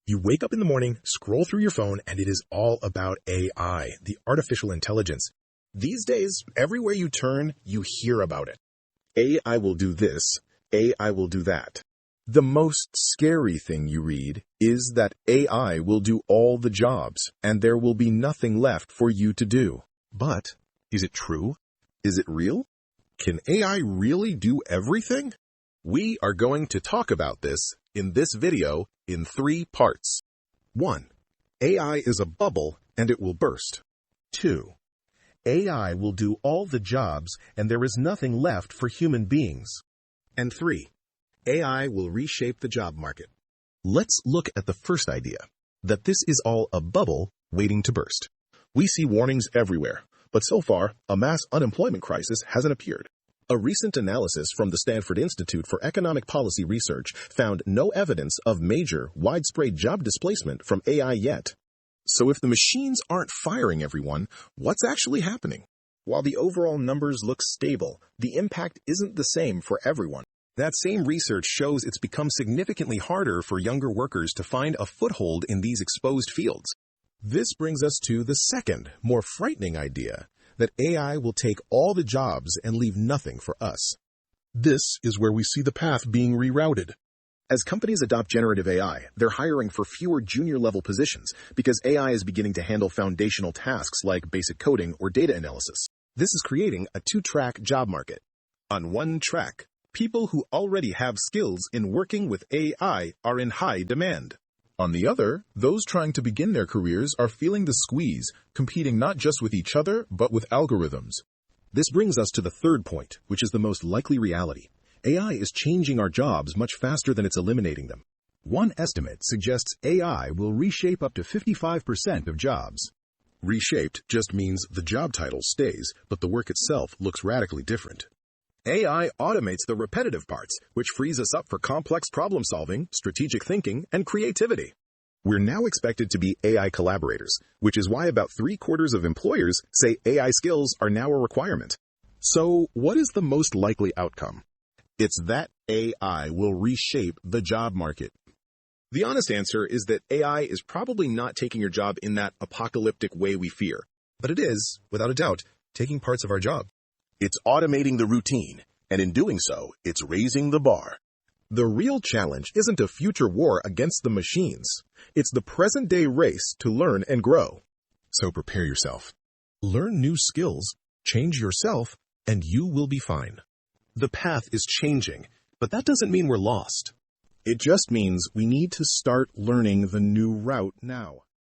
You wake up in the morning, scroll through your phone, and it is all about AI, the artificial intelligence. These days, everywhere you turn, you hear about it. AI will do this, AI will do that. The most scary thing you read is that AI will do all the jobs, and there will be nothing left for you to do. But, is it true? Is it real? Can AI really do everything? We are going to talk about this in this video in 3 parts. 1. AI is a bubble and it will burst. 2. AI will do all the jobs and there is nothing left for human beings. And 3. AI will reshape the job market. Let's look at the first idea, that this is all a bubble waiting to burst. We see warnings everywhere, but so far, a mass unemployment crisis hasn't appeared. A recent analysis from the Stanford Institute for Economic Policy Research found no evidence of major, widespread job displacement from AI yet. So if the machines aren't firing everyone, what's actually happening? While the overall numbers look stable, the impact isn't the same for everyone. That same research shows it's become significantly harder for younger workers to find a foothold in these exposed fields. This brings us to the second, more frightening idea, that AI will take all the jobs and leave nothing for us. This is where we see the path being rerouted. As companies adopt generative AI, they're hiring for fewer junior-level positions because AI is beginning to handle foundational tasks like basic coding or data analysis. This is creating a 2-track job market. On one track, people who already have skills in working with AI are in high demand. On the other, those trying to begin their careers are feeling the squeeze, competing not just with each other, but with algorithms. This brings us to the third point, which is the most likely reality. AI is changing our jobs much faster than it's eliminating them. One estimate suggests AI will reshape up to 55% of jobs. Reshaped just means the job title stays, but the work itself looks radically different. AI automates the repetitive parts, which frees us up for complex problem-solving, strategic thinking, and creativity. We're now expected to be AI collaborators, which is why about 3/4 of employers say AI skills are now a requirement. So, what is the most likely outcome? It's that AI will reshape the job market. The honest answer is that AI is probably not taking your job in that apocalyptic way we fear, but it is, without a doubt, taking parts of our job. It's automating the routine, and in doing so, it's raising the bar. The real challenge isn't a future war against the machines. It's the present-day race to learn and grow. So prepare yourself. Learn new skills, change yourself, and you will be fine. The path is changing, but that doesn't mean we're lost. It just means we need to start learning the new route now.